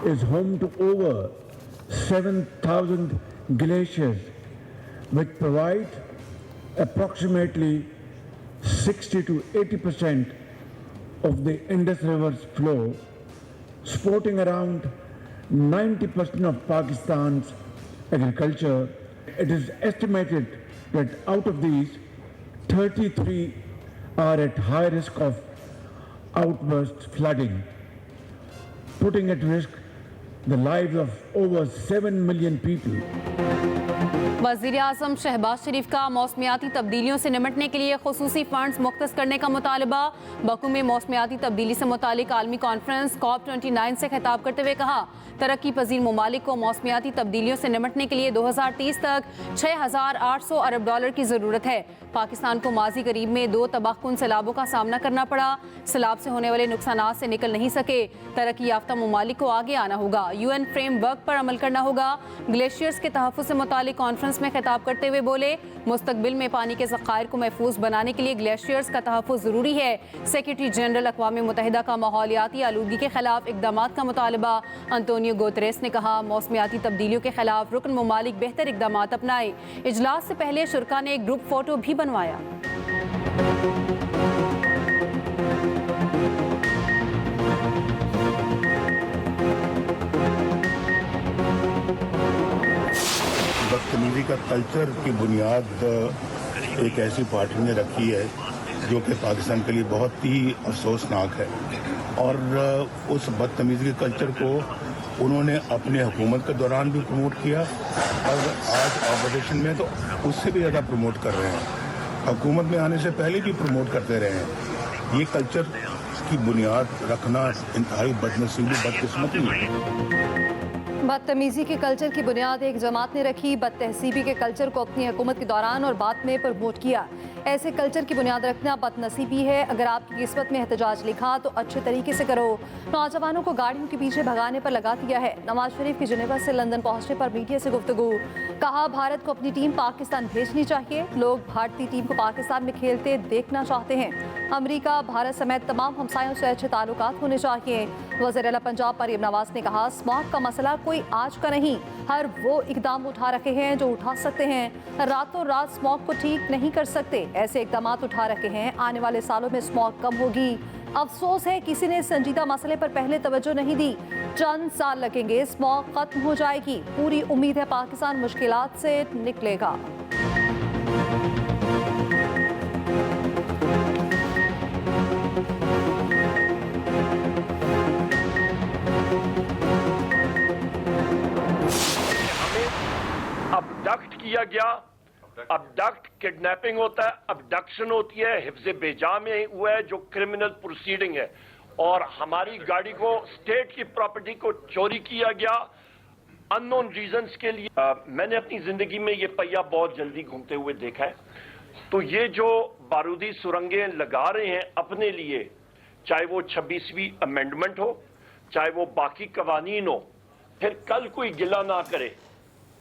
is home to over 7,000 glaciers, which provide approximately 60 to 80% of the Indus River's flow, supporting around 90% of Pakistan's agriculture. It is estimated that out of these, 33 are at high risk of outburst flooding, putting at risk the lives of over 7 million people. वज़ीर आज़म शहबाज शरीफ का मौसमियाती तब्दीलियों से निपटने के लिए खुसूसी funds मुख्तस करने का मुतालबा। बकू में मौसमियाती तब्दीली से मुतालिक आलमी कॉन्फ्रेंस COP29 से खिताब करते हुए कहा, तरक्की पजीर ममालिक को मौसमियाती तब्दीलियों से निपटने के लिए 2030 तक $6,800 अरब की ज़रूरत है। पाकिस्तान को माजी करीब में 2 तबाहकुन सैलाबों का सामना करना पड़ा। सैलाब से होने वाले नुकसानात से निकल नहीं सके। तरक्की याफ्ता ममालिक को आगे आना होगा, UN फ्रेमवर्क पर अमल करना होगा। ग्लेशियर्स के तहफ़्फ़ुज़ से मुतालिक कॉन्फ्रेंस में खिताब करते हुए बोले, मुस्तकबिल में पानी के ज़खायर को महफूज बनाने के लिए ग्लेशियर्स का तहफ़्फ़ुज़ ज़रूरी है। सेक्रेटरी जनरल अक़वाम मुत्तहिदा का माहौलियाती आलूदगी के खिलाफ इक़दामात का मुतालबा। अंतोनियो गुतेरेस ने कहा, मौसमियाती तब्दीलियों के खिलाफ रुकन ममालिक बेहतर इक़दामात अपनाए। इजलास से पहले शुरा ने एक ग्रुप फोटो भी बनवाया। बदतमीजी का कल्चर की बुनियाद एक ऐसी पार्टी ने रखी है जो कि पाकिस्तान के लिए बहुत ही अफसोसनाक है, और उस बदतमीजी के कल्चर को उन्होंने अपने हुकूमत के दौरान भी प्रमोट किया और आज ऑपोजिशन में तो उससे भी ज़्यादा प्रमोट कर रहे हैं। हुकूमत में आने से पहले भी प्रमोट करते रहे हैं। ये कल्चर की बुनियाद रखना इंतहाई बदनसीबी, बदकिस्मती है। बदतमीजी के कल्चर की बुनियाद एक जमात ने रखी। बदतहसीबी के कल्चर को अपनी हुकूमत के दौरान और बाद में प्रमोट किया। ऐसे कल्चर की बुनियाद रखना बदनसीबी है। अगर आपकी किस्मत में एहतजाज लिखा तो अच्छे तरीके से करो। नौजवानों को गाड़ियों के पीछे भगाने पर लगा दिया है। नवाज शरीफ की जिनेवा से लंदन पहुंचने पर मीडिया से गुफ्तगू। कहा, भारत को अपनी टीम पाकिस्तान भेजनी चाहिए। लोग भारतीय टीम को पाकिस्तान में खेलते देखना चाहते हैं। अमेरिका, भारत समेत तमाम हमसायों से अच्छे ताल्लुकात होने चाहिए। वज़ीर आला पंजाब मरीम नवाज ने कहा, स्मॉग का मसला कोई आज का नहीं, हर वो इकदाम उठा रखे हैं जो उठा सकते हैं। रातों रात स्मॉग को ठीक नहीं कर सकते, ऐसे इकदाम उठा रखे हैं। आने वाले सालों में स्मॉग कम होगी। अफसोस है किसी ने संजीदा मसले पर पहले तवज्जो नहीं दी। चंद साल लगेंगे, स्मॉग खत्म हो जाएगी। पूरी उम्मीद है पाकिस्तान मुश्किलात से निकलेगा। अबडक्ट किया गया। अबडक्ट किडनैपिंग होता है, अबडक्शन होती है, हिफ्ज़ बेजा में हुआ है जो क्रिमिनल प्रोसीडिंग है, और हमारी गाड़ी को, स्टेट की प्रॉपर्टी को चोरी किया गया अननोन रीजंस के लिए। मैंने अपनी जिंदगी में ये पहिया बहुत जल्दी घूमते हुए देखा है। तो ये जो बारूदी सुरंगें लगा रहे हैं अपने लिए, चाहे वो 26वीं अमेंडमेंट हो, चाहे वो बाकी कवानीन हो, फिर कल कोई गिला ना करे,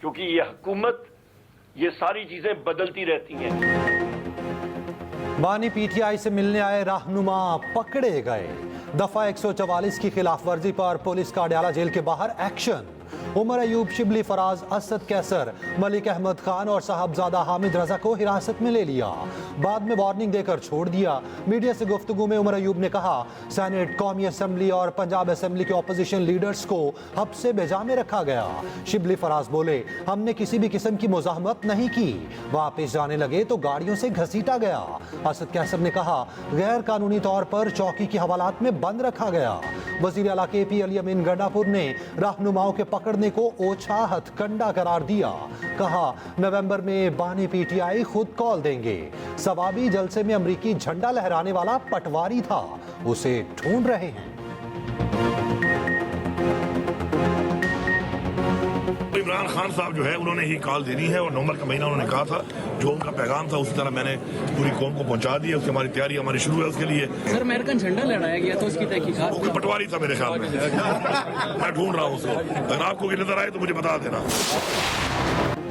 क्योंकि ये हुकूमत, ये सारी चीजें बदलती रहती हैं। बानी PTI से मिलने आए रहनुमा पकड़े गए। दफा 144 की खिलाफ वर्जी पर पुलिस का अडयाला जेल के बाहर एक्शन। उमर अयूब, शिबली फराज, असद कैसर, मलिक अहमद खान और साहबजादा हामिद रजा को हिरासत में ले लिया। बाद में वार्निंग देकर छोड़ दिया। मीडिया से गुफ्तगू में उमर अयूब ने कहा, सेनेट, कौमी असम्बली और पंजाब असम्बली के ऑपोजिशन लीडर्स को हब्से बेजा में रखा गया। शिबली फराज बोले, हमने किसी भी किस्म की मुज़ाहमत नहीं की। वापस जाने लगे तो गाड़ियों से घसीटा गया। असद कैसर ने कहा, गैर कानूनी तौर पर चौकी की हवालात में बंद रखा गया। वज़ीर आला KP अली अमीन गंडापुर ने रहनुमाओं के पकड़ने को ओछा हथकंडा करार दिया। कहा, नवंबर में बानी PTI खुद कॉल देंगे। सवाबी जलसे में अमरीकी झंडा लहराने वाला पटवारी था, उसे ढूंढ रहे हैं। इमरान खान साहब जो है उन्होंने ही कॉल देनी है, और नवंबर का महीना उन्होंने कहा था। जो उनका पैगाम था उसी तरह मैंने पूरी कौम को पहुंचा दिया। उसकी हमारी तैयारी हमारी शुरू है उसके लिए। सर, अमेरिकन झंडा लहराया गया तो उसकी तहकीकात, वो पटवारी था मेरे ख्याल में। मैं ढूंढ रहा हूँ उसको, अगर आपको नजर आए तो मुझे बता देना।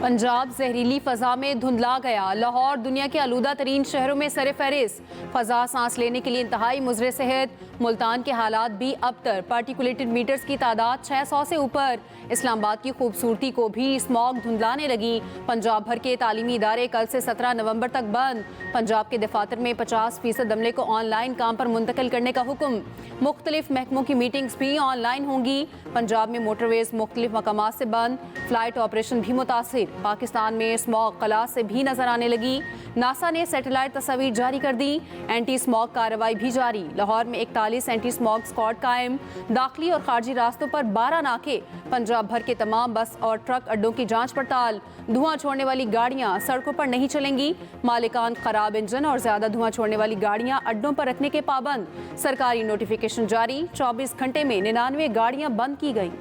पंजाब जहरीली फजा में धुंधला गया। लाहौर दुनिया के आलूदा तरीन शहरों में सर फहरिस्त। फजा सांस लेने के लिए इंतहाई मुज़र सेहत। मुल्तान के हालात भी अबतर। पार्टिकुलेटेड मीटर्स की तादाद 600 से ऊपर। इस्लामाबाद की खूबसूरती को भी स्मॉग धुंधलाने लगी। पंजाब भर के तालीमी इदारे कल से 17 नवंबर तक बंद। पंजाब के दफातर में 50% अमले को ऑनलाइन काम पर मुंतकिल करने का हुक्म। मुख्तलिफ महकमों की मीटिंग्स भी ऑनलाइन होंगी। पंजाब में मोटरवेज मुख्तलिफ मकामात से बंद। फ्लाइट ऑपरेशन भी मुतासिर। पाकिस्तान में स्मॉग कला से भी नजर आने लगी। नासा ने सैटेलाइट तस्वीर जारी कर दी। एंटी स्मॉग कार्रवाई भी जारी। लाहौर में 41 एंटी स्मॉग स्क्वाड कायम। दाखिली और खारजी रास्तों पर 12 नाके। पंजाब भर के तमाम बस और ट्रक अड्डों की जांच पड़ताल। धुआं छोड़ने वाली गाड़ियां सड़कों पर नहीं चलेंगी। मालिकान खराब इंजन और ज्यादा धुआं छोड़ने वाली गाड़ियां अड्डों पर रखने के पाबंद। सरकारी नोटिफिकेशन जारी। 24 घंटे में 99 गाड़ियां बंद की गई।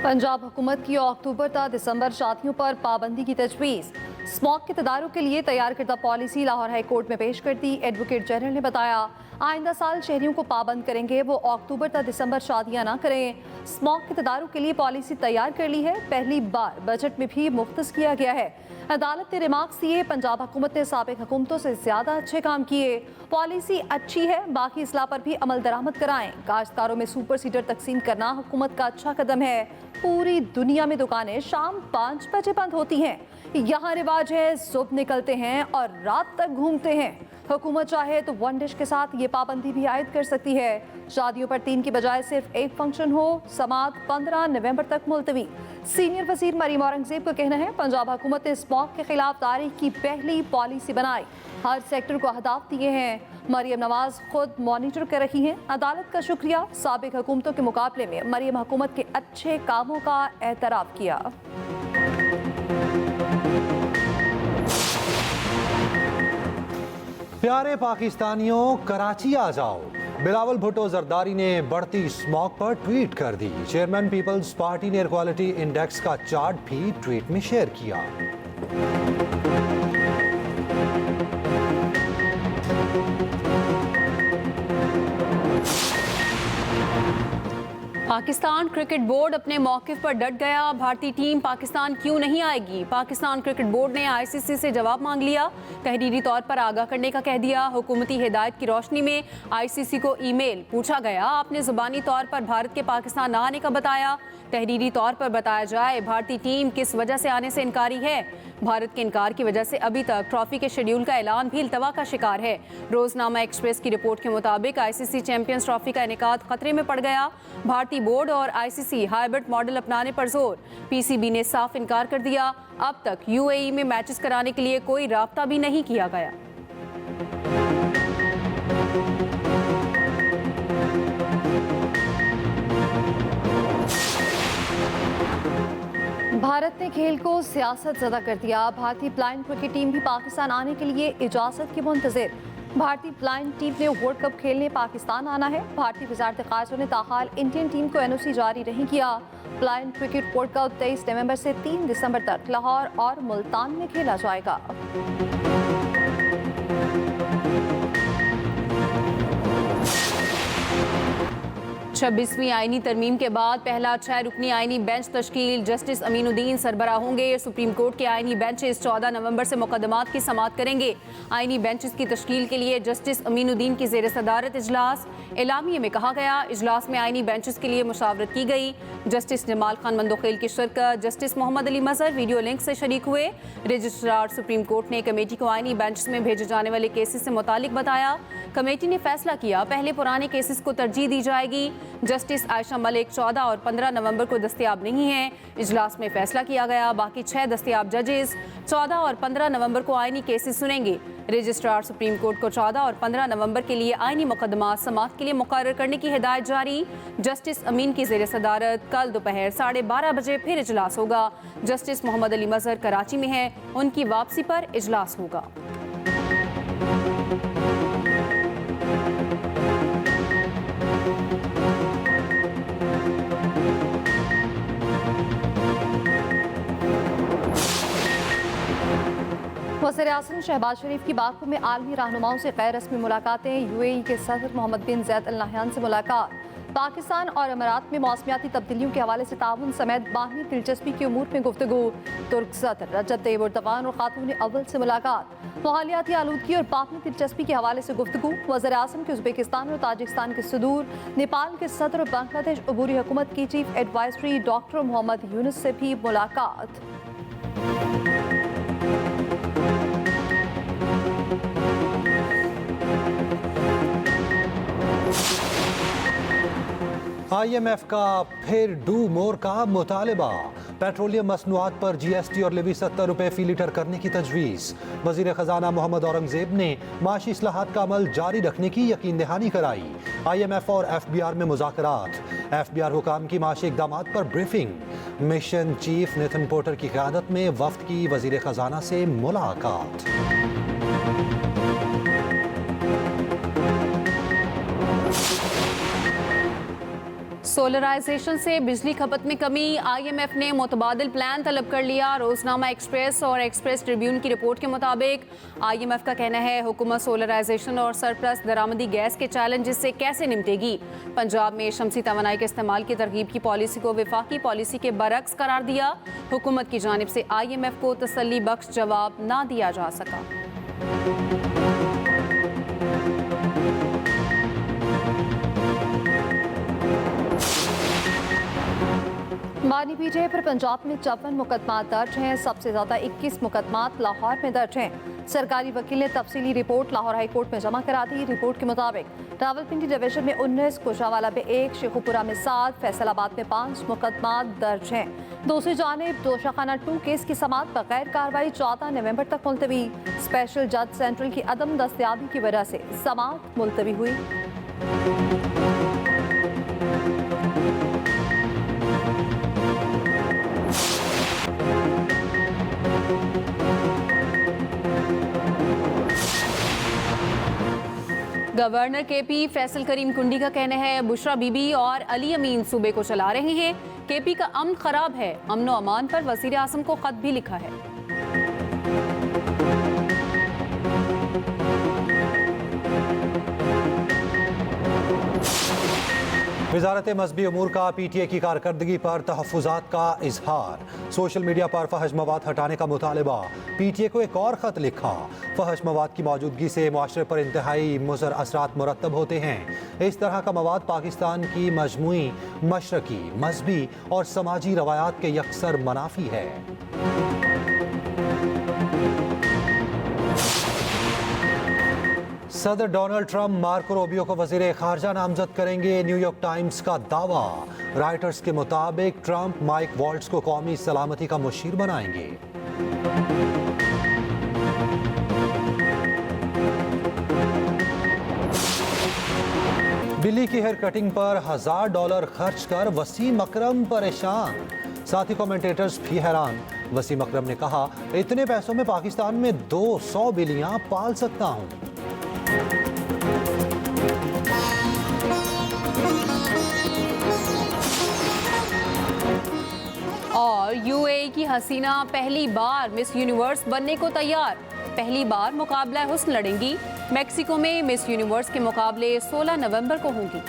पंजाब हुकूमत की अक्टूबर ता दिसंबर शादियों पर पाबंदी की तजवीज़। स्मॉग के तदारुक के लिए तैयार करदा पॉलिसी लाहौर हाई कोर्ट में पेश कर दी। एडवोकेट जनरल ने बताया आइंदा साल शहरियों को पाबंद करेंगे, वो अक्टूबर तक दिसंबर शादियां ना करें। स्मॉग के तदारुक के लिए पॉलिसी तैयार कर ली है। पहली बार बजट में भी मुख्तस किया गया है। अदालत ने रिमार्क्स दिए, पंजाब हुकूमत ने साबिक हुकूमतों से ज्यादा अच्छे काम किए। पॉलिसी अच्छी है, बाकी इसलाह पर भी अमल दरामद कराएं। काश्तकारों में सुपर सीडर तकसीम करना हुकूमत का अच्छा कदम है। पूरी दुनिया में दुकानें शाम 5 बजे बंद होती हैं। यहाँ रिवाज है सुबह निकलते हैं और रात तक घूमते हैं। हुकूमत चाहे तो वन डिश के साथ ये पाबंदी भी आयद कर सकती है। शादियों पर 3 की बजाय सिर्फ 1 फंक्शन हो। समात 15 नवंबर तक मुलतवी। सीनियर वजीर मरीम औरंगजेब का कहना है पंजाब हुकूमत ने स्मॉग के खिलाफ तारीख की पहली पॉलिसी बनाई। हर सेक्टर को अहदाफ दिए हैं। मरियम नवाज खुद मॉनिटर कर रही हैं। अदालत का शुक्रिया। साबिक हुकूमतों के मुकाबले में मरियम हुकूमत के अच्छे कामों का एतराफ़ किया। प्यारे पाकिस्तानियों, कराची आ जाओ। बिलावल भुट्टो जरदारी ने बढ़ती स्मॉग पर ट्वीट कर दी। चेयरमैन पीपल्स पार्टी ने एयर क्वालिटी इंडेक्स का चार्ट भी ट्वीट में शेयर किया। पाकिस्तान क्रिकेट बोर्ड अपने मौक़िफ़ पर डट गया। भारतीय टीम पाकिस्तान क्यों नहीं आएगी? पाकिस्तान क्रिकेट बोर्ड ने आईसीसी से जवाब मांग लिया। तहरीरी तौर पर आगाह करने का कह दिया। हुकूमती हिदायत की रोशनी में आईसीसी को ईमेल पूछा गया, आपने ज़ुबानी तौर पर भारत के पाकिस्तान न आने का बताया। तहरीरी तौर पर बताया जाए भारतीय टीम किस वजह से आने से इनकारी है। भारत के इनकार की वजह से अभी तक ट्रॉफी के शेड्यूल का ऐलान भी इल्तवा का शिकार है। रोजनामा एक्सप्रेस की रिपोर्ट के मुताबिक आईसीसी चैंपियंस ट्रॉफी का इनेकाद खतरे में पड़ गया। भारतीय बोर्ड और आईसीसी हाइब्रिड मॉडल अपनाने पर जोर। पीसीबी ने साफ इनकार कर दिया। अब तक यूएई में मैचेस कराने के लिए कोई राब्ता भी नहीं किया गया। भारत ने खेल को सियासत ज़दा कर दिया। भारतीय ब्लाइंड क्रिकेट टीम भी पाकिस्तान आने के लिए इजाज़त की मुंतज़िर। भारतीय ब्लाइंड टीम ने वर्ल्ड कप खेलने पाकिस्तान आना है। भारतीय वज़ारत ख़ारजा ने ताहाल इंडियन टीम को एनओसी जारी नहीं किया। ब्लाइंड क्रिकेट वर्ल्ड कप 23 नवंबर से 3 दिसंबर तक लाहौर और मुल्तान में खेला जाएगा। 26वीं आईनी तरमीम के बाद पहला 6 रुकनी आईनी बेंच तश्कील। जस्टिस अमीनुद्दीन सरबराह होंगे। सुप्रीम कोर्ट के आईनी बेंचेस 14 नवंबर से मुकदमात की समाअत करेंगे। आईनी बेंचेस की तश्कील के लिए जस्टिस अमीनुद्दीन की ज़ेर सदारत इजलास। एलामिये में कहा गया इजलास में आईनी बेंचेस के लिए मुशावरत की गई। जस्टिस जमाल खान मंदोखेल की शिरकत। जस्टिस मोहम्मद अली मजहर वीडियो लिंक से शरीक हुए। रजिस्ट्रार सुप्रीम कोर्ट ने कमेटी को आईनी बेंचेस में भेजे जाने वाले केसेस से मुतालिक बताया। कमेटी ने फैसला किया पहले पुराने केसेस को तरजीह दी जाएगी। जस्टिस आयशा मलिक 14 और 15 नवंबर को दस्तयाब नहीं है। इजलास में फैसला किया गया बाकी 6 दस्तयाब जजेस 14 और 15 नवंबर को आईनी केसेस सुनेंगे। रजिस्ट्रार सुप्रीम कोर्ट को 14 और 15 नवंबर के लिए आईनी मुकदमात समाअत के लिए मुकर्रर करने की हिदायत जारी। जस्टिस अमीन की ज़ेर सदारत कल दोपहर 12:30 बजे फिर इजलास होगा। जस्टिस मोहम्मद अली मजहर कराची में है, उनकी वापसी पर इजलास होगा। वज़ीर-ए-आज़म शहबाज शरीफ की बाकू में आलमी रहनुमाओं से गैर रस्मी मुलाकातें। यूएई के सदर मोहम्मद बिन ज़ैद अल नहयान से मुलाकात। पाकिस्तान और अमारात में मौसमियाती तब्दीलियों के हवाले से ताउन समेत बाहमी दिलचस्पी के उमूर में गुफ्तगू। तुर्क सदर रजब तैयब एर्दोगान और खातून अव्वल से मुलाकात। माहौलियाती आलूदगी और बाहमी दिलचस्पी के हवाले से गुफ्तगू। वज़ीर-ए-आज़म की उज़्बेकिस्तान और ताजिकिस्तान के सदूर, नेपाल के सदर और बांग्लादेश अबूरी हुकूमत की chief advisory doctor Mohammad Yunus से भी मुलाकात। IMF का फिर डू मोर का मुतालबा। पेट्रोलियम मसनूआत पर GST और लेवी 70 रुपए फी लीटर करने की तजवीज़। वज़ीर ख़जाना मोहम्मद औरंगज़ेब ने माशी इस्लाहात का अमल जारी रखने की यकीन दहानी कराई। IMF और FBR में मुज़ाकरात। FBR हुकाम की माशी इक़दामात पर briefing. Mission chief Nitin porter की क़यादत में वफ़द की वज़ीर ख़जाना से मुलाकात। सोलराइजेशन से बिजली खपत में कमी। IMF ने मुतबादिल प्लान तलब कर लिया। रोजनामा एक्सप्रेस और एक्सप्रेस ट्रिब्यून की रिपोर्ट के मुताबिक IMF का कहना है हुकूमत सोलराइजेशन और सरप्लस दरामदी गैस के चैलेंजेस से कैसे निपटेगी। पंजाब में शमसी तवानाई के इस्तेमाल की तरगीब की पॉलिसी को वफाकी पॉलिसी के बरक्स करार दिया। हुकूमत की जानिब से IMF को तसल्ली बख्श जवाब ना दिया जा सका। मानी पीटीआई पर पंजाब में 54 मुकदमा दर्ज हैं। सबसे ज्यादा 21 मुकदमात लाहौर में दर्ज हैं। सरकारी वकील ने तफसीली रिपोर्ट लाहौर हाई कोर्ट में जमा करा दी। रिपोर्ट के मुताबिक रावलपिंडी डिवीजन में 19, कुशावाला में 1, शेखुपुरा में 7, फैसलाबाद में 5 मुकदमात दर्ज हैं। दूसरी जानिब दोशाखाना 2 केस की समाअत बगैर कार्रवाई 14 नवंबर तक मुलतवी। स्पेशल जज सेंट्रल की अदम दस्तयाबी की वजह से समाअत मुलतवी हुई। गवर्नर KP फैसल करीम कुंडी का कहना है बुशरा बीबी और अली अमीन सूबे को चला रहे हैं। KP का अमन खराब है। अमन व अमान पर वज़ीर आज़म को खत भी लिखा है। वज़ारत मज़हबी अमूर का PTA की कारकर्दगी पर तहफ़्फ़ुज़ात का इजहार। सोशल मीडिया पर फहश मवाद हटाने का मुतालबा। PTA को एक और ख़त लिखा। फहश मवाद की मौजूदगी से माशरे पर इंतहाई मुज़र असरात मुरतब होते हैं। इस तरह का मवाद पाकिस्तान की मजमूई मशरकी, मजहबी और समाजी रवायात के यकसर मनाफी है। सदर डोनाल्ड ट्रंप मार्को रूबियो को वज़ीर ख़ारजा नामज़द करेंगे। न्यूयॉर्क टाइम्स का दावा। राइटर्स के मुताबिक ट्रंप माइक वॉल्ट्स को कौमी सलामती का मुशीर बनाएंगे। बिल्ली की हेयर कटिंग पर $1000 खर्च कर वसीम अकरम परेशान। साथी कमेंटेटर्स भी हैरान। वसीम अकरम ने कहा, इतने पैसों में पाकिस्तान में 200 बिल्लियां पाल सकता हूं। और UAE की हसीना पहली बार मिस यूनिवर्स बनने को तैयार। पहली बार मुकाबला हुस्न लड़ेंगी। मेक्सिको में मिस यूनिवर्स के मुकाबले 16 नवंबर को होंगी।